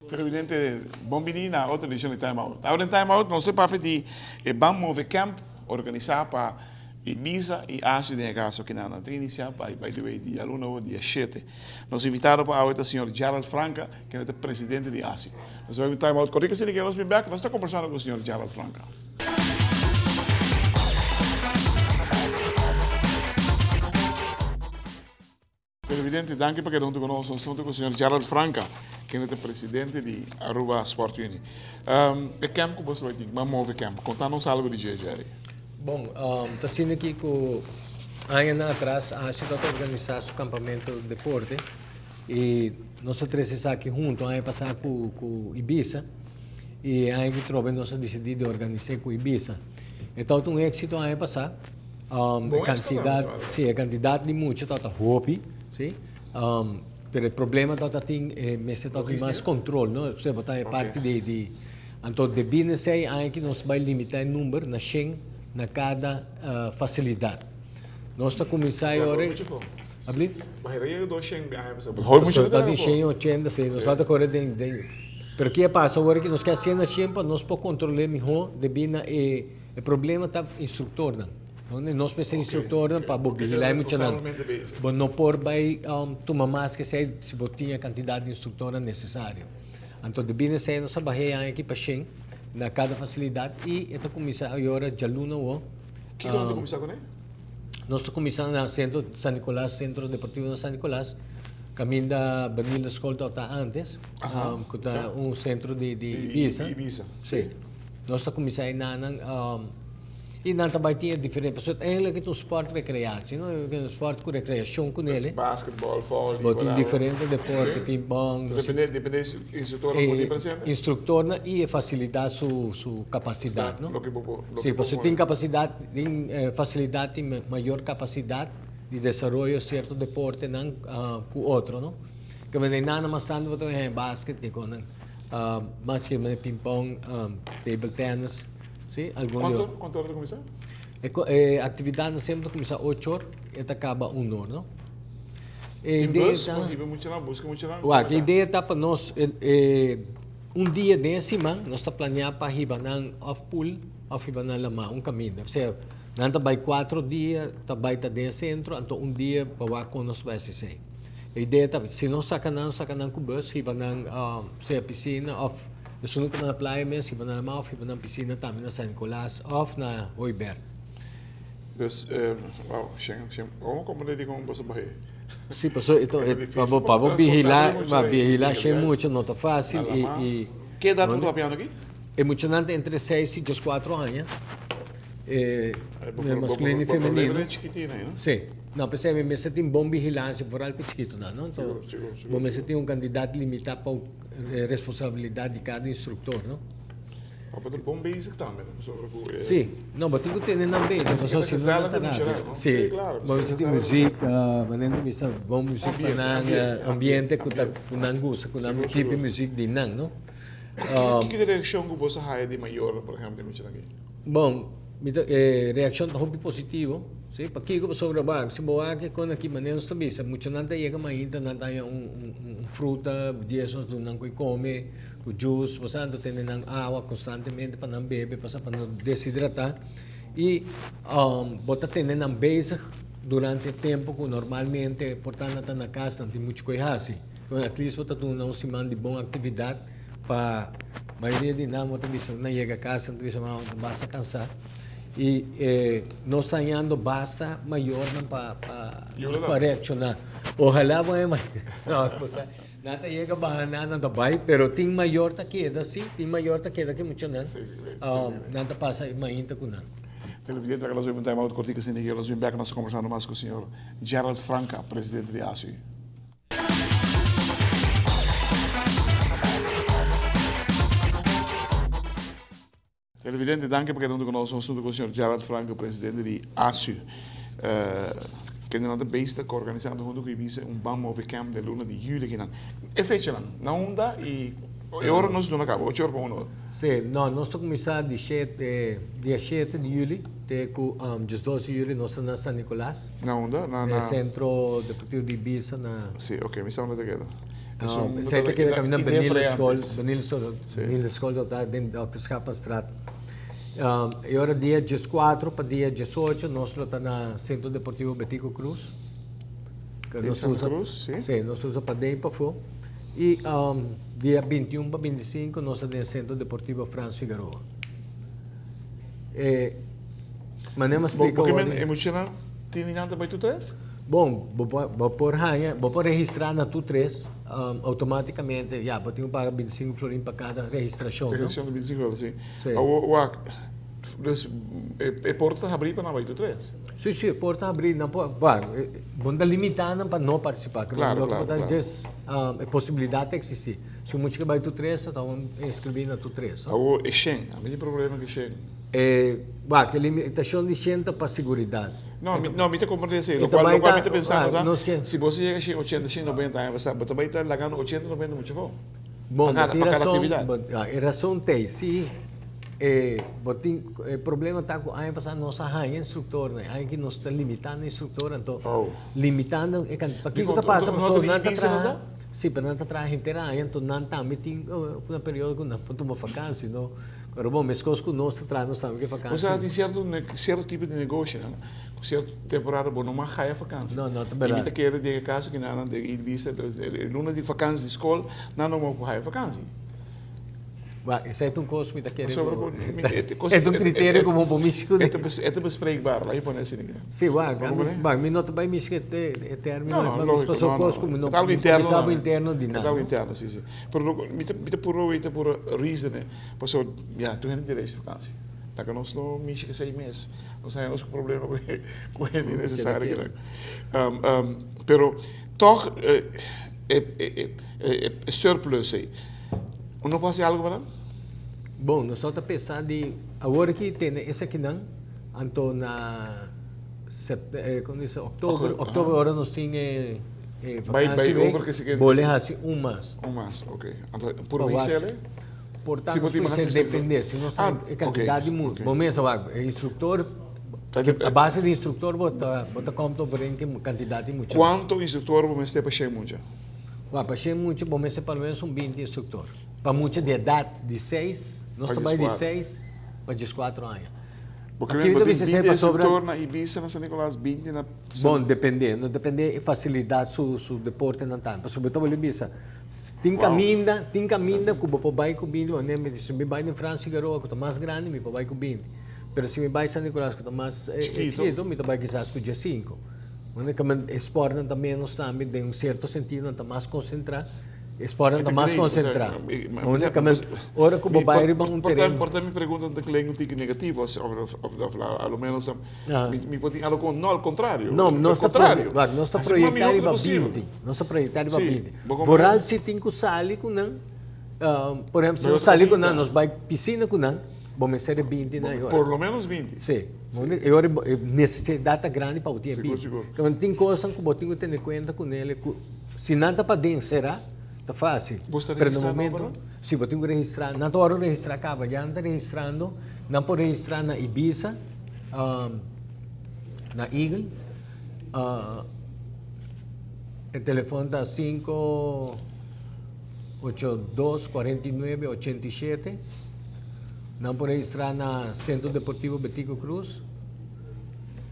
Televidente, bom-vindo na outra edição de Time Out. Agora em Time Out, nós vamos pedir vamos mover camp organizar para Ibiza e Ásia de caso que na inicial by the way dia 1 ou dia 7. Nós invitaram para o senhor Gerald Franca, que é o presidente de Ásia. Nós vamos Time Out. Corrica se liga, nós estamos conversando com o senhor Gerald Franca. Televidente, danke perché non conosco, sono con il signor Gerald Franca, che è il presidente di Aruba Sport Union. E camp que você vai ter, mas move camp. Conta-nos algo de Jerry. Bom, está sendo aqui que anos atrás a gente organizou o campamento de deporte e nós três estamos aqui juntos, aí passar com Ibiza e aí que trove nós decidimos organizar com Ibiza. Então, um êxito aí passar, a quantidade de muito está hobby, sim. Pero o problema é mais controle, não? Você botar parte de então de business aí que nós vai limitar o número na Schengen na cada facilidade. Nós está começando agora. Abrir? Mas aí do Schengen, está de Schengen 80, sim. Nós está correndo de. Pero que passa agora que nós quer ser na Schengen para nós para controlar melhor de bina o problema está instrutor não. Nós pensamos instrutor para vigilar muito não. Bom, não por vai tomar mais que se tinha a quantidade de instrutora necessária. Então, de bem sei nós trabalhamos aqui para Schengen na cada facilidade e está começando agora de aluno o. Que quando começar com ele? Nós estamos começando no centro de San Nicolás, centro deportivo de San Nicolás. Caminho da Benil Escola está antes, que está centro de Ibiza. Sim. Nós estamos começando na e não também tinha diferente, porque é que o esporte recreativo, não é o esporte com recreação com ele. Basquetebol, vôlei, tem diferente deporte, ping-pong. Depende instrutor muito presente. Instrutor e facilitar sua capacidade, não? Sim, você tem capacidade, tem facilidade, tem maior capacidade de desenvolver certo deporte não com outro, não? Que nem nada mais tanto para ter basquete, com basquete, ping-pong, table tennis. Sim, quanto hora começar? A atividade sempre começa 8 horas e acaba 1 hora, não? A ideia está para nós, dia de semana, nós estamos planeando para ir na off-pool, na lama, caminho. Ou seja, nós vai 4 dias, vai estar dentro do centro, então dia para com nós vai ser. A ideia está, se nós sacamos com o bus, ir na piscina, off. Eu sou na praia mesmo, iba na Mao, iba na piscina também na San Nicolás, off na Oiber. Dus, como ele diz você vai? Sim, pessoal, então, para vigilar, é muito, não está fácil e que idade tu está aqui? É muito entre 6 e 4 anos. Masculino e feminino. Sim. Não, percebe, mas você tem bom vigilância por algo chiquito, não? Então, você tem candidato limitado para a responsabilidade de cada instrutor, não? Mas bom basic também, sim. Não, mas tem que ter na base. Sim, claro. Você tem música, bom música para ambiente com nangusa, com um tipo de música de nang, não? Que direção que você há de maior, por exemplo, aqui? Bom, reação está muito positiva. Sim, para aqui como sobre bag, se boa que quando aqui maneira também, se muito não tem ainda não tem fruta, dias não come, o juice, passando tem água constantemente para não beber, para não desidratar e bota tem não base durante o tempo que normalmente portanto está na casa não tem muito coisa assim. Quando a crise bota tu não se manda de boa atividade para maioria de não chega a casa não basta cansar. E nós estamos indo basta maior para reaccionar. Ojalá vai mais. Nada chega nada da vai, pero tem maior ta queda, sim, tem maior ta queda que muito não. Nada passa mais com não. Televidente, nós vamos ter uma outra cortica sem ninguém, nós vamos back nós conversando mais com o senhor Gerald Franca, presidente de ASI. Televidente, danke perché non conosco, sono con il signor Gerald Franco, presidente di ASU. que nós estamos organizando junto com Ibiza Bam Move Camp de luna de julho. É fecha lá, na onda e agora nós não acabamos, 8 horas para 1 hora. Sim, não, nós estamos começando dia 7 de julho, até dia 12 de julho, nós estamos na San Nicolás, Na onda? no Centro Deportivo de Ibiza. Sim, ok, me estamos together. Sei que queda caminhando para Ideia a escola está dentro da Schapenstraat. E agora dia 14 para dia 18, nós estamos na Centro Deportivo Betico Cruz. Santa Cruz, sim. Sim, nós usamos para dentro para fora. E dia 21 para 25, nós estamos no Centro Deportivo Franz Figueroa. Mas não me explica Porque é muito tinha para tu 3? Bom, vou registrar na tu 3 automaticamente. Já, vou ter que pagar 25 florins para cada registração. Registração de 25 euros, sim. Sim. Dus, porta abrir para não tu 3? Sim, sim, porta abrir, não pode. Vão limitar para não participar. Claro. A possibilidade existe. Se o música vai tu 3, então inscrever na tu 3. É Schengen, a mesmo problema que Schengen. Que limitação de Schengen para segurança. Não, me te compreende. Lo qual me te pensando, se você chega a 80, 90 anos, você vai estar lagando 80, 90 muito bom. Bom, para cada atividade. A razão tem, sim. O problema está com a passar nossa rainha instrutor, né? Aí que nós está limitando o instrutor, então limitando para que está passando pessoa não está atrás. Sim, para não está atrás inteira, então não está metido na período que não pode uma vacância, não. Agora bom, mas coisas que nós está atrás não sabe que vacância. Mas tem certo tipo de negócio, né? Com certa temporada bom, não mais raia vacância. Não, tá bem. Imita que ele de caso que não de vista, luna de vacância de escola, não mau raia vacância. Isso é um custo que está querendo. É critério como o México. É bespreekbaar, lá em Ponência. Sim, mas não também México é termino, mas lógico, passou custo como não. É algo interno. Interno de nada. É algo interno, sim, sim. Mas por reason, passou, já, tu não interesse vacância. Porque nós não México 6 meses. Nós temos problema com ele necessário. Pero, toch, é surplus aí. Não pode ser algo para? Bom, nós estamos pensando de agora que tem esse aqui não, então na outubro agora nós temos vai over que se quer. Boleh assim mês. Mês, ok. Então por mês ele? Portanto, depende, se nós temos quantidade de muito. Bom, mesmo instrutor, a base de instrutor bota conta por em quantidade de muito. Quanto instrutor você tem para chegar muito? Para chegar muito, bom, mas pelo menos 20 instrutor. Para muita de idade de 6, nós trabalhamos de 6 para 14 anos. Porque mesmo 20 instrutor na Ibiza, na San Nicolás, 20 na... Bom, depende da facilidade do deporte não tem. Sobretudo na Ibiza, tem caminho que eu vai com 20, se me vai em França Figueroa, que é mais grande, me vai com 20. Mas se me vai em San Nicolás, que é mais chiquito, me vai quizás com 15. O esporte também nós estamos, em certo sentido, não está mais concentrado. Esporte está mais concentrado. Ora que o bairro é um terreno. Portanto, me perguntam de que um tique negativo, ao menos, me podem algo não, ao contrário. Não, nós estamos projetando para 20. Nós estamos projetando para 20. Voral se tem que sair com não. Por exemplo, se nós sair com não, nós vai piscina com não. Vamos ser 20 na hora. Por lo menos 20. Sim. Agora, necessidade grande para o tempo. Seguro. Tem coisas que eu tenho que ter em conta com ele. Se nada para dentro, será? Está fácil. Você Pero no momento, sim, eu tenho que registrar. Não estou registrar cá, já não estou registrando. Não posso registrar na Ibiza, na Eagle. O telefone está 582-49-87. Não posso registrar na Centro Deportivo Betico Cruz.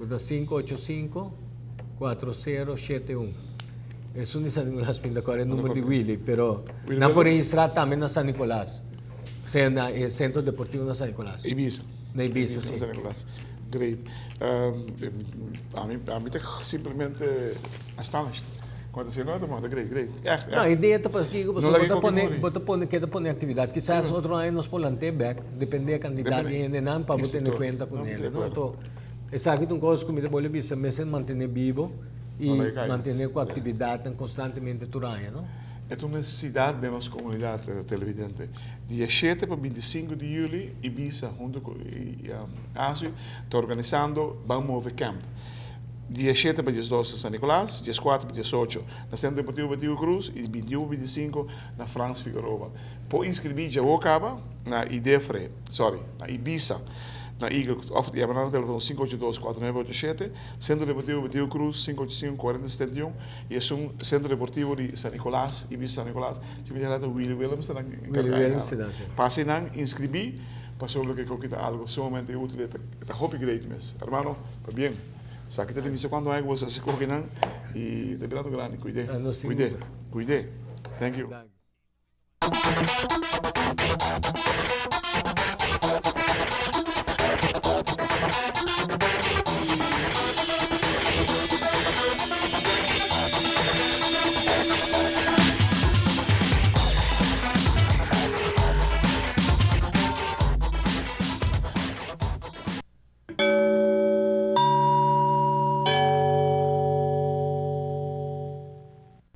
Está 585-4071. Isso não é San Nicolás, agora é o número de Willy, mas não pode registrar também na San Nicolás. Seja na Centro Deportivo na San Nicolás. Ibiza. Na Ibiza, sim. Na San Nicolás. Great. A mim simplesmente astonished. Quando você não é do great. A ideia é para que você quer pôr atividade. Quizás outro ano nós podemos ter back, depende da candidata e não para você ter conta com ele. Então, essa aqui é uma coisa que me deve ser manter vivo. E manter com a atividade constantemente durante, não? É uma necessidade da nossa comunidade televidente. Dia 7 para 25 de julho, Ibiza, junto com a ASU, está organizando Bam Move Camp. 17 para 12 San Nicolás, 14 para 18 na Centro Deportivo Betiu Cruz e 21 para 25 na Franz Figueroa. Por inscrever já vou acabar na Idefre, na Ibiza, na Eagle, of die hebben aan de telefoon 582-4987, Centro Deportivo Betiu Cruz 585-4071 e é um Centro Deportivo de San Nicolás, Ibiza San Nicolás. Se me laten Willy Willems dan Willy Willems, passe dan inscrever, para sobre que coquita algo sumamente útil, está hobby great mes. Hermano, pues bien. Saque te dice cuando hay você se coordinan y te esperando grande, cuide. Cuide. Thank you.